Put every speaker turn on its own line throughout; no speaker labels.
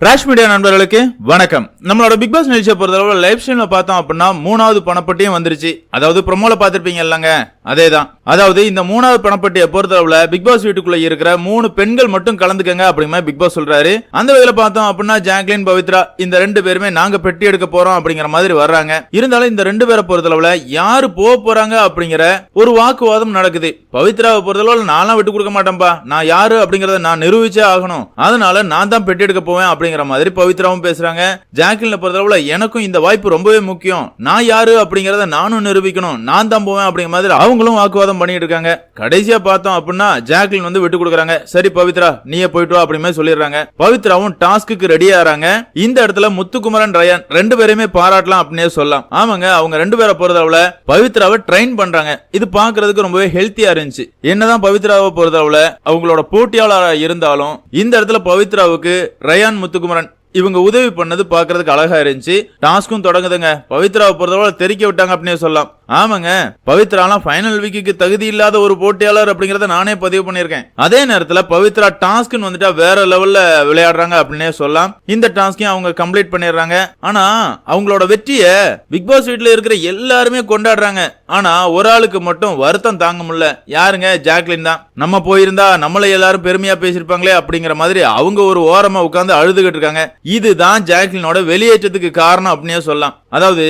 Rash media நண்பர்களுக்கு வணக்கம். நம்மளோட பிக் பாஸ் நிகழ்ச்சியை பொறுத்தளவு லைவ் ஸ்ட்ரீம்ல பார்த்தோம் அப்படின்னா மூணாவது பணப்பட்டியும் வந்துருச்சு. அதாவது ப்ரோமோல பாத்திருப்பீங்க இல்லங்க, அதேதான். அதாவது இந்த மூணாவது பணப்பட்டியை பொறுத்தளவுல பிக் பாஸ் வீட்டுக்குள்ள இருக்கிற 3 பெண்கள் மட்டும் கலந்துக்கங்க அப்படிங்கிற பிக் பாஸ் சொல்றாரு. அந்த வகையில பார்த்தோம் அப்படின்னா ஜாக்லின், பவித்ரா இந்த 2 பேருமே நாங்க பெட்டி எடுக்க போறோம் அப்படிங்கிற மாதிரி வர்றாங்க. இருந்தாலும் இந்த 2 பேரை பொறுத்தளவுல யாரு போக போறாங்க அப்படிங்கிற ஒரு வாக்குவாதம் நடக்குது. பவித்ராவை பொறுத்தளவுல நான்லாம் விட்டு கொடுக்க மாட்டேன்பா, நான் யாரு அப்படிங்கறத நான் நிரூபிச்சே ஆகணும், அதனால நான் தான் பெட்டி எடுக்க போவேன் அப்படிங்கிற மாதிரி பவித்ராவும் பேசுறாங்க. ஜாக்லின் பொறுத்தளவுல எனக்கும் இந்த வாய்ப்பு ரொம்பவே முக்கியம், நான் யாரு அப்படிங்கறத நானும் நிரூபிக்கணும், நான் தான் போவேன் அப்படிங்கிற மாதிரி அவங்களும் வாக்குவாதம் பண்ணிட்டு இருக்காங்க. கடைசியா பார்த்தோம் அப்படின்னா ஜாக்லின் வந்து விட்டு கொடுக்குறாங்க. சரி பவித்ரா நீயே போயிட்டு வா அப்படின்னு சொல்லிடுறாங்க. பவித்ராவும் டாஸ்க்கு ரெடி ஆறாங்க. இந்த இடத்துல முத்துக்குமரன், ரயான் 2 பேரையுமே பாராட்டலாம் அப்படின்னு சொல்லலாம். ஆமாங்க, அவங்க 2 பேரை பொறுத்தளவுல பவித்ராவை ட்ரெயின் பண்றாங்க. இது பாக்குறதுக்கு ரொம்பவே ஹெல்த்தியா இருந்துச்சு. என்னதான் பவித்ராவை பொறுத்தளவுல அவங்களோட போட்டியாளராக இருந்தாலும் இந்த இடத்துல பவித்ராவுக்கு ரயான், முத்துக்குமரன் இவங்க உதவி பண்ணது பாக்குறதுக்கு அழகா இருந்துச்சு. டாஸ்க்கும் தொடங்குதுங்க. பவித்ராவை பொறுத்தவரை தெரிக்க விட்டாங்க அப்படின்னு சொல்லலாம். ஆமாங்க, பவித்ராலாம் ஃபைனல் வீக்குக்கு தகுதி இல்லாத ஒரு போட்டியாளர் அப்படிங்கறத நானே பதிவு பண்ணிருக்கேன். அதே நேரத்துல பவித்ரா டாஸ்க்னு வந்துட்டா வேற லெவல்ல விளையாடுறாங்க அப்படின்னே சொல்லலாம். இந்த டாஸ்கையும் அவங்க கம்ப்ளீட் பண்ணிடுறாங்க. ஆனா அவங்களோட வெற்றியை பிக் பாஸ் வீட்ல இருக்கிற எல்லாருமே கொண்டாடுறாங்க. ஆனா ஒரு ஆளுக்கு மட்டும் வருத்தம் தாங்க முடியல. யாருங்க? ஜாக்லின் தான். நம்ம போயிருந்தா நம்மள எல்லாரும் பெருமையா பேசிருப்பாங்களே அப்படிங்கிற மாதிரி அவங்க ஒரு ஓரமா உட்கார்ந்து அழுதுகிட்டு இருக்காங்க. இதுதான் ஜாக்லினோட வெளியேற்றத்துக்கு காரணம் அப்படின்னே சொல்லலாம். அதாவது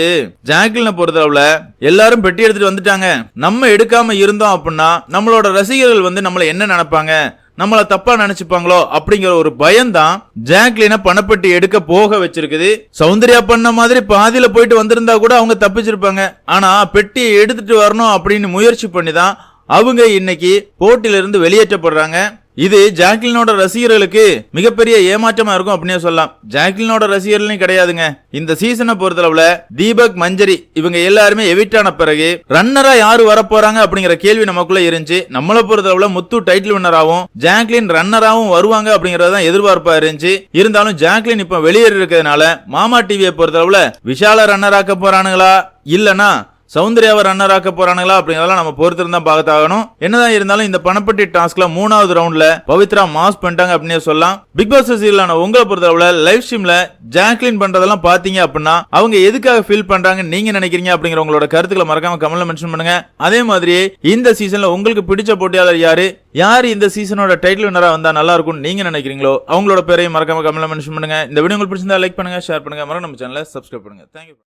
ஜாக்லினை பொறுத்தளவுல எல்லாரும் பெட்டி எடுத்துட்டு வந்துட்டாங்க, நம்ம எடுக்காம இருந்தோம் அப்படின்னா நம்மளோட ரசிகர்கள் வந்து நம்மள என்ன நினைப்பாங்க, நம்மள தப்பா நினைச்சுப்பாங்களோ அப்படிங்கிற ஒரு பயம்தான் ஜாக்லினை பணப்பட்டி எடுக்க போக வச்சிருக்குது. சௌந்தர்யா பண்ண மாதிரி பாதியில போயிட்டு வந்திருந்தா கூட அவங்க தப்பிச்சிருப்பாங்க. ஆனா பெட்டியை எடுத்துட்டு வரணும் அப்படின்னு முயற்சி பண்ணிதான் அவங்க இன்னைக்கு போட்டியிலிருந்து வெளியேற்றப்படுறாங்க. இது ஜாக்லினோட ரசிகர்களுக்கு மிகப்பெரிய ஏமாற்றமா இருக்கும் அப்படின்னு சொல்லலாம். ஜாக்லினோட ரசிகர்களும் கிடையாதுங்க. இந்த சீசனை பொறுத்தளவுல தீபக், மஞ்சரி இவங்க எல்லாருமே எவிட்டான பிறகு ரன்னரா யாரு வரப்போறாங்க அப்படிங்கிற கேள்வி நமக்குள்ள இருந்துச்சு. நம்மளை பொறுத்தளவுல முத்து டைட்டில் வின்னராகவும் ஜாக்லின் ரன்னராகவும் வருவாங்க அப்படிங்கறதான் எதிர்பார்ப்பா இருந்துச்சு. இருந்தாலும் ஜாக்லின் இப்ப வெளியேறி இருக்கிறதுனால மாமா டிவியை பொறுத்தளவுல விஷால ரன்னராக்க போறானுங்களா இல்லனா சௌந்தர்யாவை ரன்னர் ஆக்க போறானுங்களா அப்படிங்கறதெல்லாம் நம்ம பொறுத்திருந்தா பார்த்தாகணும். என்னதான் இருந்தாலும் இந்த பணப்பட்டி டாஸ்க்ல 3வது ரவுண்ட்ல பவித்ரா மாஸ் பண்ணிட்டாங்க அப்படின்னு சொல்லலாம். பிக் பாஸ் சீரியலான உங்களை பொறுத்தளவுல லைவ் ஸ்ட்ரீம்ல ஜாக்லின் பண்றதெல்லாம் பாத்தீங்க அப்படின்னா அவங்க எதுக்காக ஃபீல் பண்றாங்க நீங்க நினைக்கிறீங்க அப்படிங்கிற உங்களோட கருத்துக்களை மறக்காம கமெண்ட்ல மென்ஷன் பண்ணுங்க. அதே மாதிரி இந்த சீசன்ல உங்களுக்கு பிடிச்ச போட்டியாளர் யாரு இந்த சீசனோட டைட்டில் வின்னரா வந்தா நல்லா இருக்கும் நீங்க நினைக்கிறீங்களோ அவங்களோட பேரையும் மறக்காம கமெண்ட்ல மென்ஷன் பண்ணுங்க. இந்த வீடியோ உங்களுக்கு பிடிச்சிருந்தா லைக் பண்ணுங்க, ஷேர் பண்ணுங்க, மறக்காம நம்ம சேனலை சப்ஸ்கிரைப் பண்ணுங்க. தேங்க்யூ.